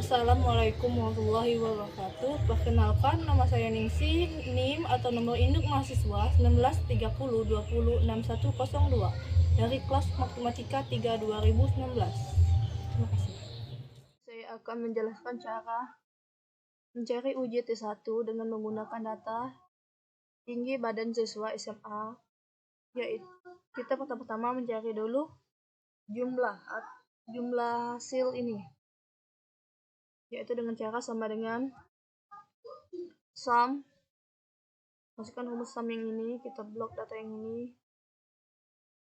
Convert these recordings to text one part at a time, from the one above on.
Assalamualaikum warahmatullahi wabarakatuh. Perkenalkan, nama saya Ningsih, NIM atau nomor induk mahasiswa 1930206102 dari kelas Matematika 3 2019. Terima kasih. Saya akan menjelaskan cara mencari UJT1 dengan menggunakan data tinggi badan siswa SMA, yaitu kita pertama-tama mencari dulu jumlah hasil ini, yaitu dengan cara sama dengan sum. Masukkan rumus sum yang ini, kita blok data yang ini,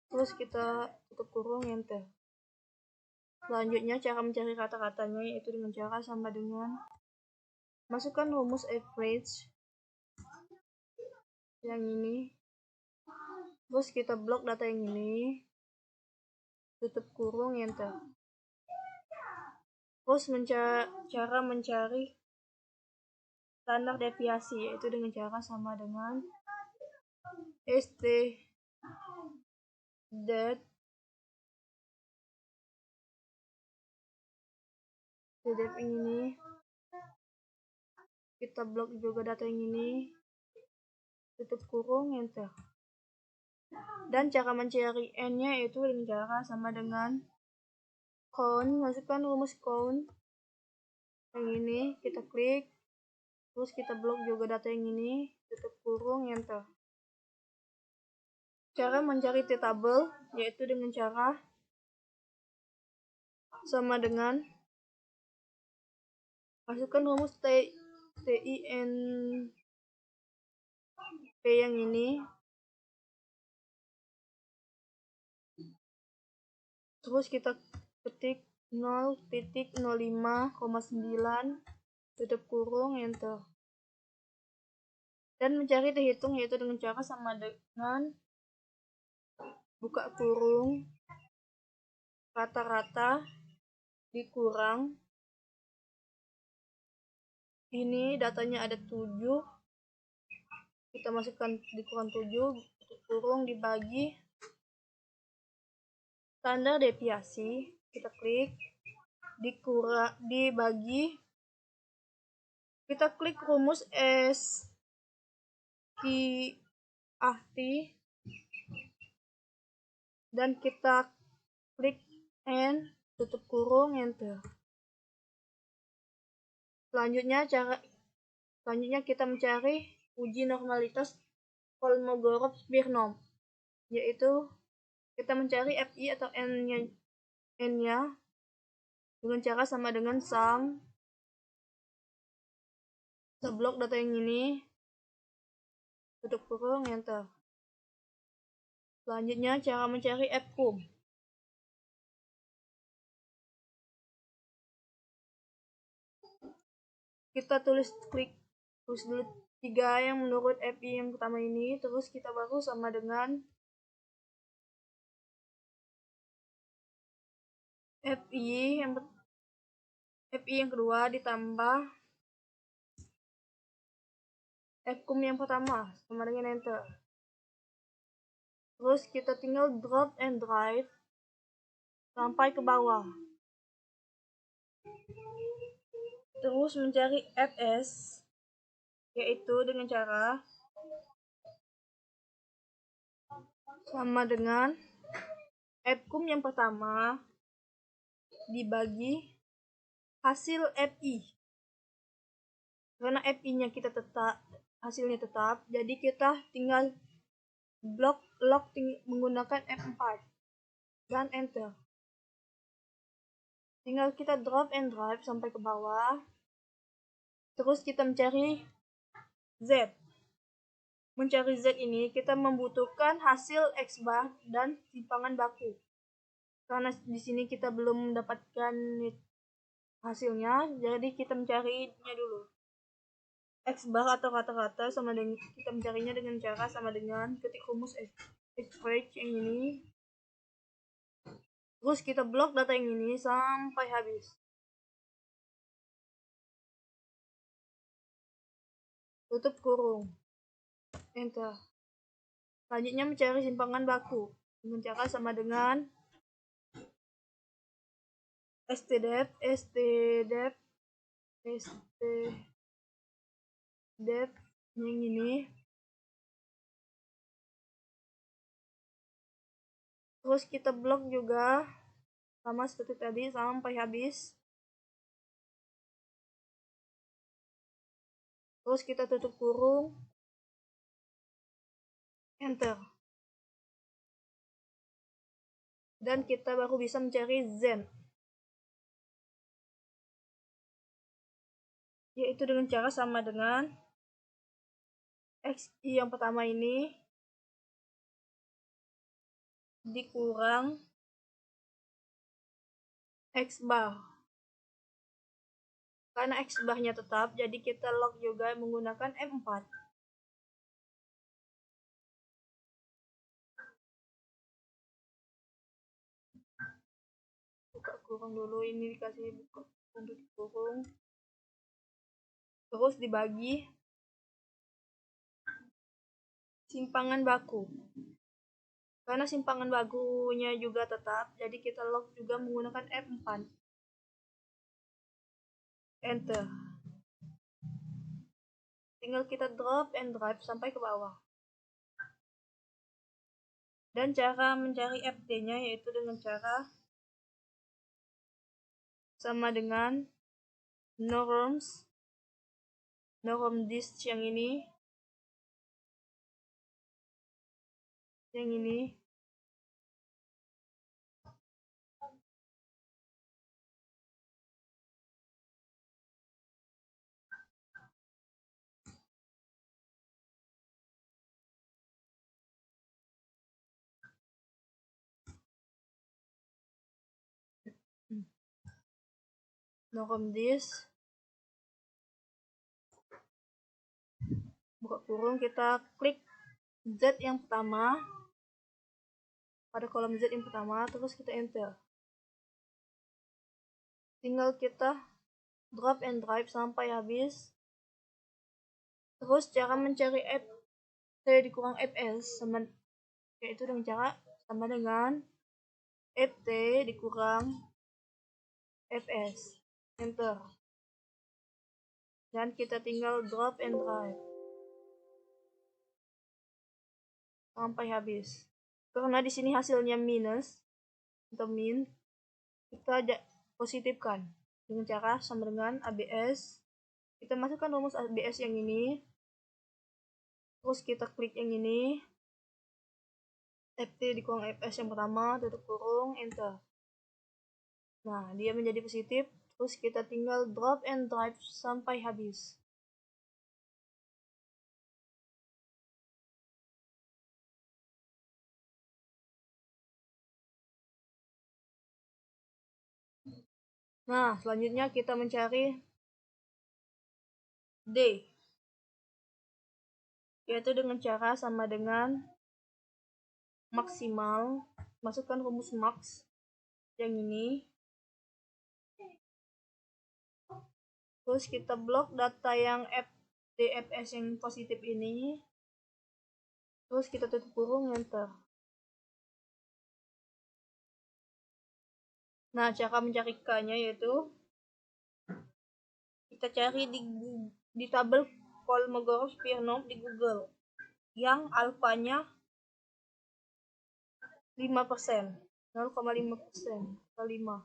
terus kita tutup kurung, enter. Selanjutnya cara mencari kata-katanya yaitu dengan cara sama dengan masukkan rumus average yang ini, terus kita blok data yang ini, tutup kurung, enter. Terus cara mencari standar deviasi yaitu dengan cara sama dengan st that ini, kita blok juga data yang ini, tutup kurung, enter. Dan cara mencari n-nya yaitu dengan cara sama dengan count. Masukkan rumus count yang ini, kita klik, terus kita blok juga data yang ini, tutup kurung, enter. Cara mencari t-table yaitu dengan cara sama dengan masukkan rumus TINP yang ini, terus kita ketik 0.05,9, tutup kurung, enter. Dan mencari terhitung yaitu dengan cara sama dengan buka kurung, rata-rata dikurang, ini datanya ada 7, kita masukkan dikurang 7, tutup kurung, dibagi standar deviasi, kita klik, dibagi, kita klik rumus SQRT dan kita klik N, tutup kurung, enter. Selanjutnya kita mencari uji normalitas Kolmogorov-Smirnov, yaitu kita mencari FI atau N-nya dengan cara sama dengan sum. Kita blok data yang ini, tutup kurung, enter. Selanjutnya cara mencari FCUM. Kita klik dulu 3 yang menurut FI yang pertama ini, terus kita baru sama dengan FI yang kedua ditambah FCUM yang pertama, sama dengan enter. Terus kita tinggal drop and drag sampai ke bawah. Terus mencari FS, yaitu dengan cara sama dengan FCUM yang pertama dibagi hasil FI. Karena FI-nya kita hasilnya tetap, jadi kita tinggal lock menggunakan F4 dan enter. Tinggal kita drop and drag sampai ke bawah. Terus kita mencari Z. Mencari Z ini kita membutuhkan hasil X bar dan simpangan baku. Karena di sini kita belum mendapatkan hasilnya, jadi kita mencarinya dulu. X bar atau kata-kata sama dengan kita mencarinya dengan cara sama dengan ketik rumus average yang ini. Terus kita blok data yang ini sampai habis. Tutup kurung, enter. Selanjutnya mencari simpangan baku dengan cara sama dengan stdef stdef yang ini. Terus kita blok juga sama seperti tadi sampai habis. Terus kita tutup kurung, enter. Dan kita baru bisa mencari Zen, yaitu dengan cara sama dengan XI yang pertama ini dikurang X bar. Karena X barnya tetap, jadi kita log juga menggunakan F4. Buka kurung dulu, ini dikasih buka untuk kurung. Terus dibagi simpangan baku. Karena simpangan bakunya juga tetap, jadi kita log juga menggunakan F4. Enter. Tinggal kita drop and drag sampai ke bawah. Dan cara mencari FT-nya yaitu dengan cara sama dengan norm disk yang ini, norm disk, buka kurung, kita klik Z yang pertama pada kolom Z yang pertama, terus kita enter. Tinggal kita drop and drag sampai habis. Terus cara mencari FT dikurang FS sama, yaitu dengan cara sama dengan FT dikurang FS, enter. Dan kita tinggal drop and drag sampai habis. Karena di sini hasilnya minus atau min, kita positifkan dengan cara sama dengan ABS. Kita masukkan rumus ABS yang ini, terus kita klik yang ini, FT dikurang FS yang pertama, tutup kurung, enter. Nah, dia menjadi positif. Terus kita tinggal drop and drag sampai habis. Nah, selanjutnya kita mencari D, yaitu dengan cara sama dengan maksimal, masukkan rumus max yang ini, terus kita blok data yang DFS yang positif ini, terus kita tutup kurung, enter. Nah, cara mencari K-nya yaitu kita cari di tabel Kolmogorov-Smirnov di Google yang alfanya 5%, 0,5% atau 5,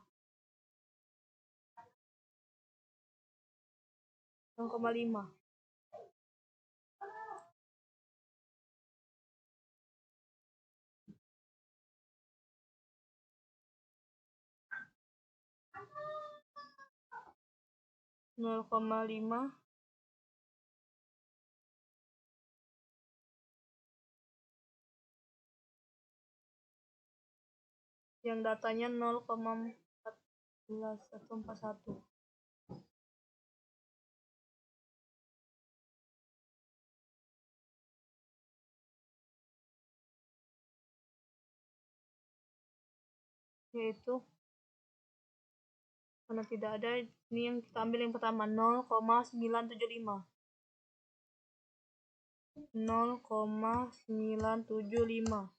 0,5. Yang datanya 0,14 atau 41. Yaitu karena tidak ada, ini yang kita ambil yang pertama 0,975. 0,975.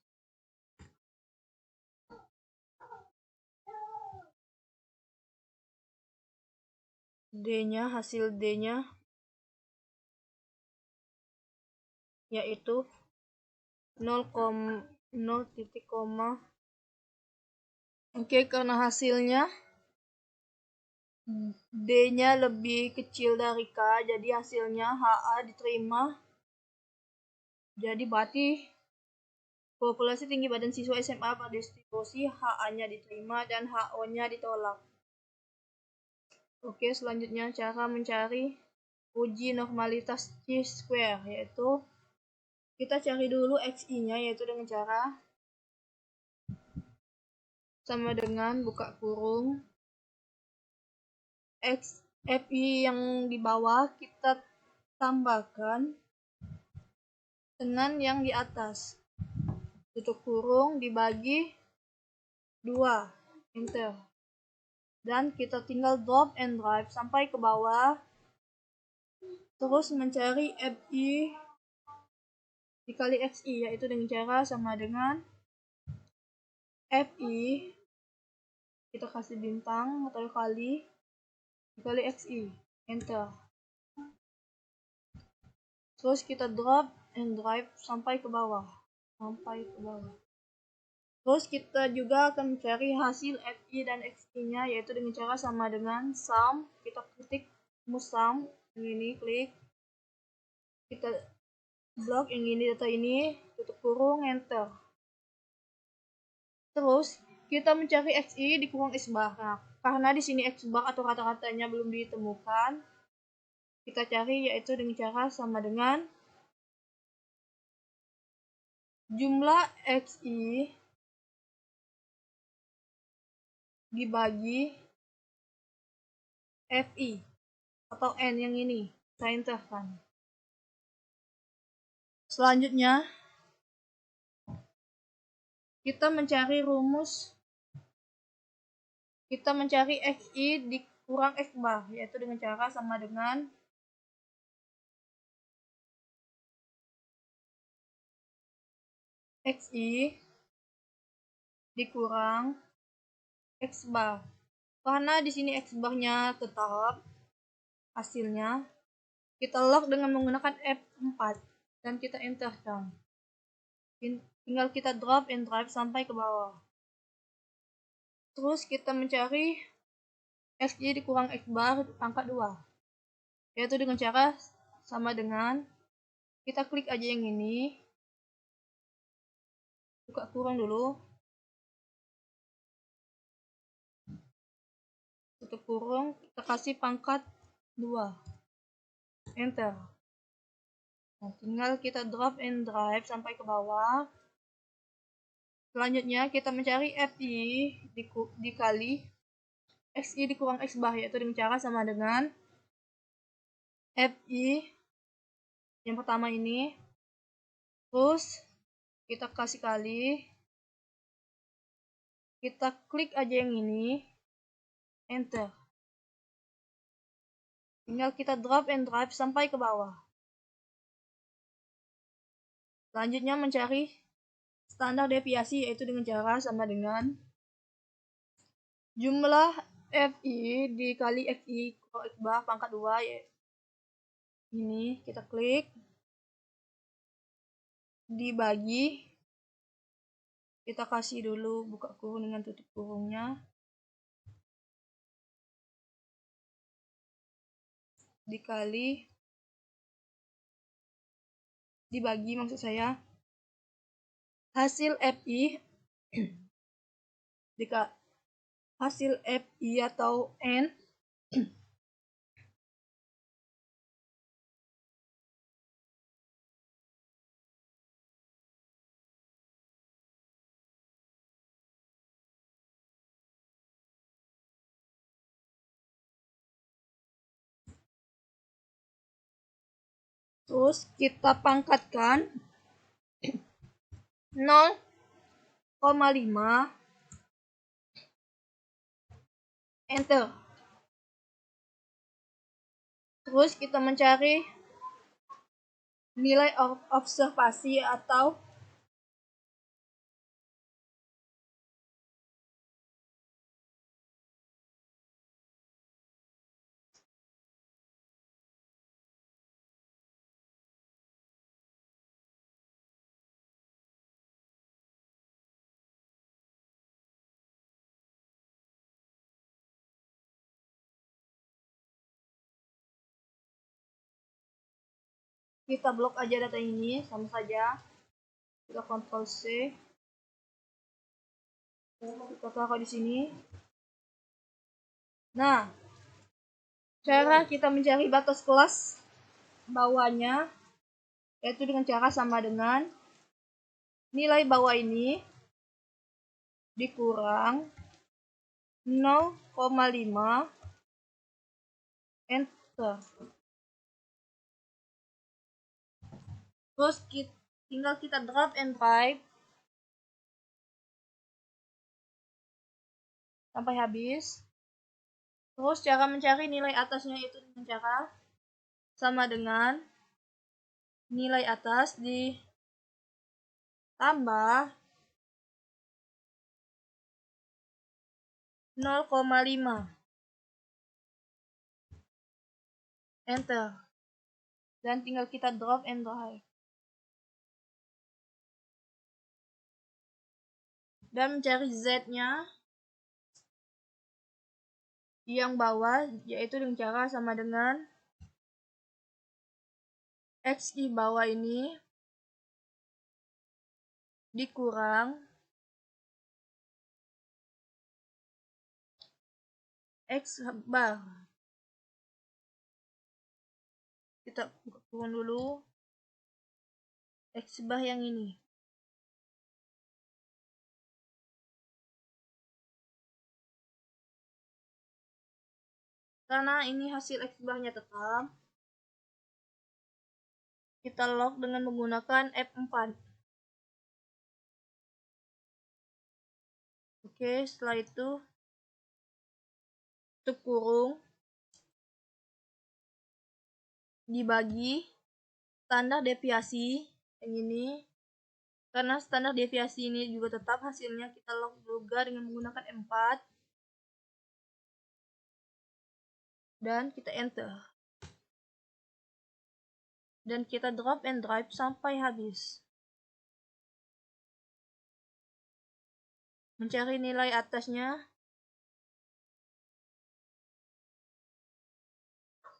D-nya, hasil D-nya yaitu 0, titik koma. Oke, karena hasilnya D-nya lebih kecil dari K, jadi hasilnya HA diterima. Jadi berarti populasi tinggi badan siswa SMA pada distribusi HA-nya diterima dan HO-nya ditolak. Oke, selanjutnya cara mencari uji normalitas chi-square, yaitu kita cari dulu XI-nya, yaitu dengan cara sama dengan buka kurung FI yang di bawah kita tambahkan dengan yang di atas, tutup kurung dibagi 2, enter. Dan kita tinggal drop and drag sampai ke bawah, terus mencari FI dikali XI, yaitu dengan cara sama dengan FI kita kasih bintang atau kali dikali XI, enter. Terus kita drop and drag sampai ke bawah, Terus kita juga akan mencari hasil FI dan XI-nya, yaitu dengan cara sama dengan sum. Kita ketik sum ini, klik, kita blok yang ini, data ini, tutup kurung, enter. Terus kita mencari XI di kurung X bar. Nah, karena di sini X bar atau rata-ratanya belum ditemukan, kita cari yaitu dengan cara sama dengan jumlah XI dibagi FI atau N yang ini, saya enterkan. Selanjutnya kita mencari XI di kurang X bar, yaitu dengan cara sama dengan XI dikurang X bar. Karena di sini X bar-nya tetap, hasilnya kita log dengan menggunakan F4 dan kita enterkan. Tinggal kita drop and drag sampai ke bawah. Terus kita mencari XI dikurang X bar pangkat 2, yaitu dengan cara sama dengan kita klik aja yang ini, buka kurung dulu, tutup kurung, kita kasih pangkat 2, enter. Nah, tinggal kita drop and drag sampai ke bawah. Selanjutnya kita mencari FI dikali XI dikurang X bar, yaitu dengan cara sama dengan FI yang pertama ini, terus kita kasih kali, kita klik aja yang ini, enter. Tinggal kita drop and drag sampai ke bawah. Selanjutnya mencari standar deviasi, yaitu dengan cara sama dengan jumlah FI dikali XI kurang X bar pangkat 2, ini kita klik, dibagi, kita kasih dulu buka kurung dengan tutup kurungnya, dibagi maksud saya, hasil FI hasil FI atau N terus kita pangkatkan 0,5, enter. Terus kita mencari nilai observasi atau Kita blok aja data ini, sama saja. Kita Ctrl C. Kita taruh di sini. Nah, cara kita mencari batas kelas bawahnya yaitu dengan cara sama dengan nilai bawah ini dikurang 0,5 enter. Terus tinggal kita drag and drag sampai habis. Terus cara mencari nilai atasnya itu dengan cara sama dengan nilai atas ditambah 0,5 enter. Dan tinggal kita drop and drag. Dan mencari Z-nya yang bawah, yaitu dengan cara sama dengan X di bawah ini dikurang X bar. Kita turun dulu X bar yang ini. Karena ini hasil X barnya tetap, kita lock dengan menggunakan F4. Oke, setelah itu tutup kurung, dibagi standar deviasi yang ini. Karena standar deviasi ini juga tetap, hasilnya kita lock juga dengan menggunakan M4 dan kita enter. Dan kita drop and drive sampai habis. Mencari nilai atasnya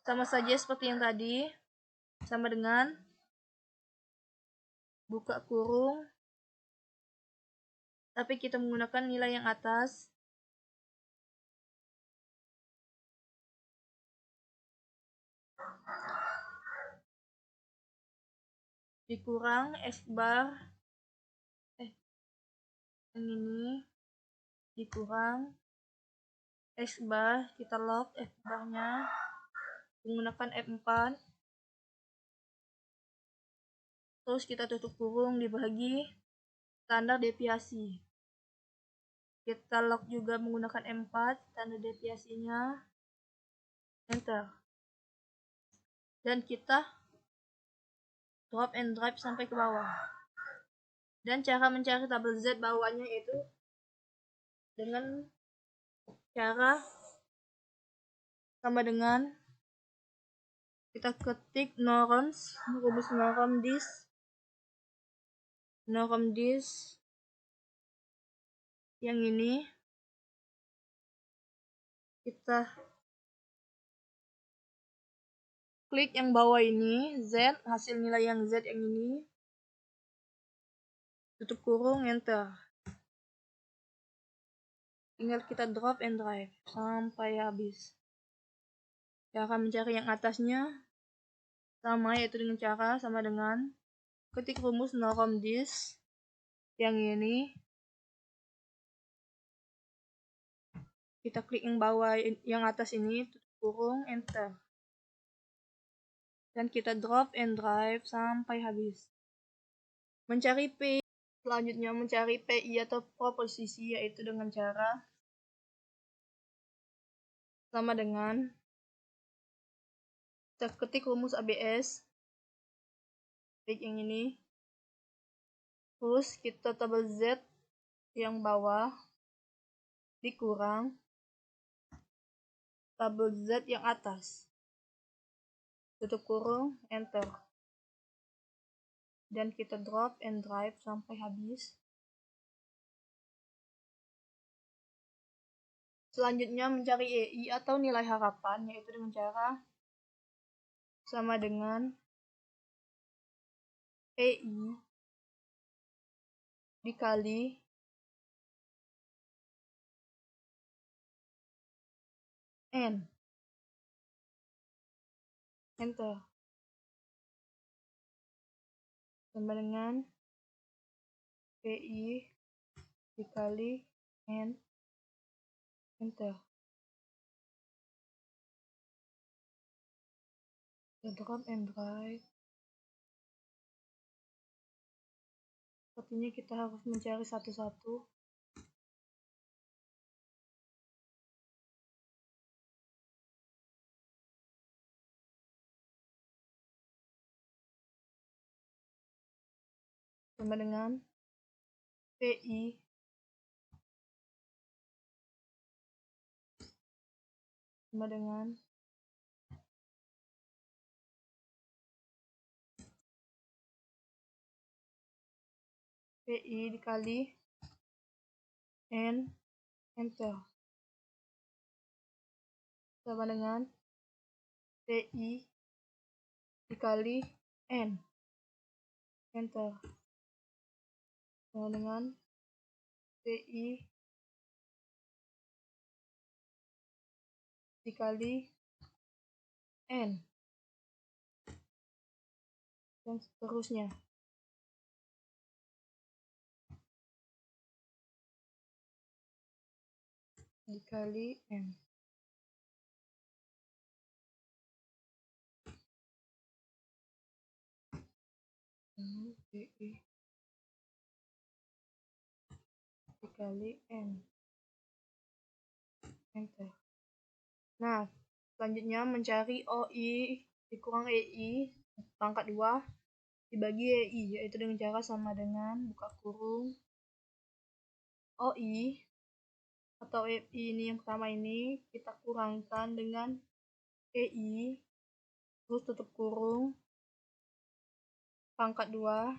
sama saja seperti yang tadi, sama dengan buka kurung, tapi kita menggunakan nilai yang atas. Dikurang F bar, yang ini dikurang X bar, kita lock F barnya menggunakan F4. Terus kita tutup kurung, dibagi standar deviasi. Kita lock juga menggunakan M4, standar deviasinya, enter. Dan kita drop and drag sampai ke bawah. Dan cara mencari tabel Z bawahnya itu dengan cara sama dengan kita ketik norms, rumus norm dis yang ini, kita klik yang bawah ini Z, hasil nilai yang Z yang ini, tutup kurung, enter. Tinggal kita drop and drag sampai habis. Cara mencari yang atasnya sama, yaitu dengan cara sama dengan ketik rumus norm dis yang ini, kita klik yang bawah yang atas ini, tutup kurung, enter. Dan kita drop and drive sampai habis. Mencari P, selanjutnya mencari PI atau proposisi, yaitu dengan cara sama dengan kita ketik rumus ABS, klik yang ini, terus kita tabel Z yang bawah dikurang tabel Z yang atas, tutup kurung, enter. Dan kita drop and drive sampai habis. Selanjutnya mencari EI atau nilai harapan, yaitu dengan cara sama dengan EI dikali N. Enter. Sama dengan PI dikali N. Enter. Drag and drop. Sepertinya kita harus mencari satu-satu. Sama dengan PI sama dengan PI dikali N. Enter. Sama dengan PI dikali N. Enter. Sama dengan PI dikali N. Dan seterusnya. Dikali N. PI dikali N. Enter. Nah, selanjutnya mencari OI dikurang EI pangkat 2 dibagi EI, yaitu dengan cara sama dengan buka kurung OI atau EI ini yang pertama ini kita kurangkan dengan EI, terus tutup kurung pangkat 2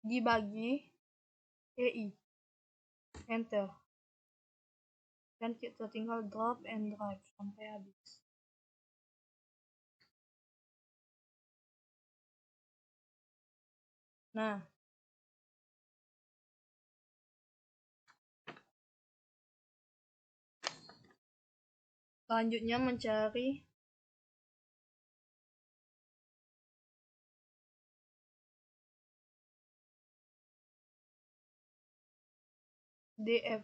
dibagi EI. Enter. Dan kita tinggal drop and drive sampai habis. Nah, selanjutnya mencari DF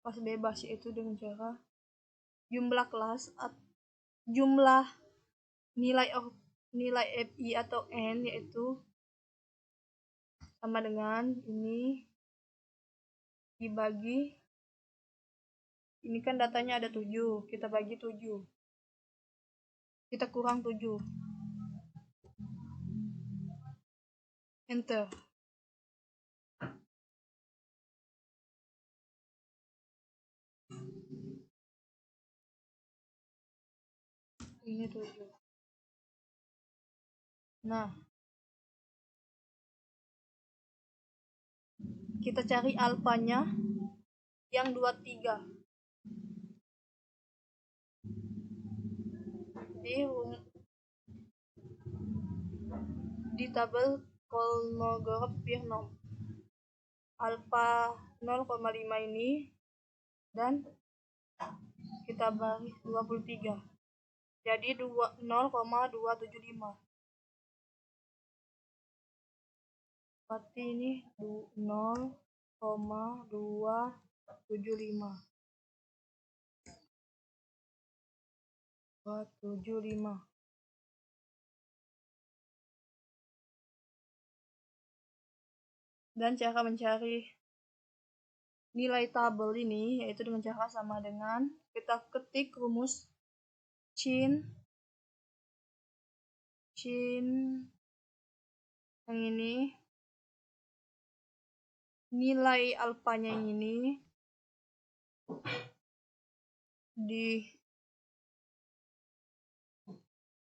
kelas bebas, yaitu dengan cara jumlah kelas jumlah nilai FI atau N, yaitu sama dengan ini dibagi ini kan datanya ada 7, kita bagi 7, kita kurang 7. Enter. Ini 7. Nah, kita cari alfanya yang 23 di tabel Kolmogorov Pirnom. Alfa 0,5 ini dan kita bagi 23 jadi 0,275, berarti ini 0,275 dan cara mencari nilai tabel ini yaitu dengan cara sama dengan kita ketik rumus Chin yang ini, nilai alfanya yang ini di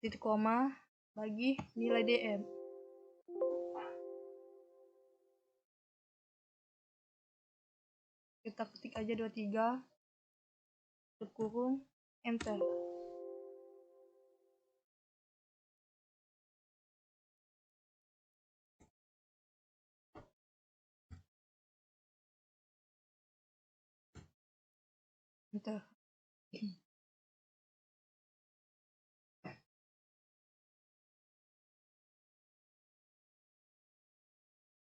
titik koma bagi nilai DM. Kita ketik aja 23 tutup kurung, enter. Enter.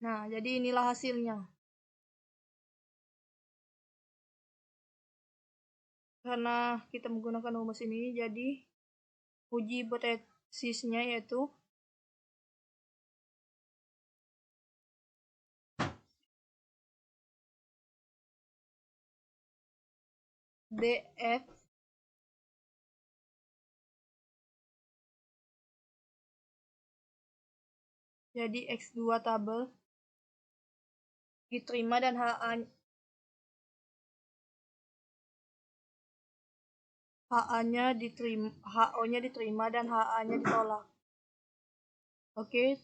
Nah, jadi inilah hasilnya. Karena kita menggunakan rumus ini, jadi uji hipotesisnya yaitu df jadi x2 tabel diterima dan HA-nya diterima, HO-nya diterima dan HA-nya ditolak. Oke.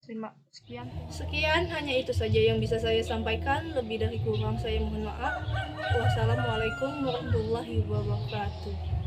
Sekian hanya itu saja yang bisa saya sampaikan. Lebih dari kurang saya mohon maaf. Wassalamualaikum warahmatullahi wabarakatuh.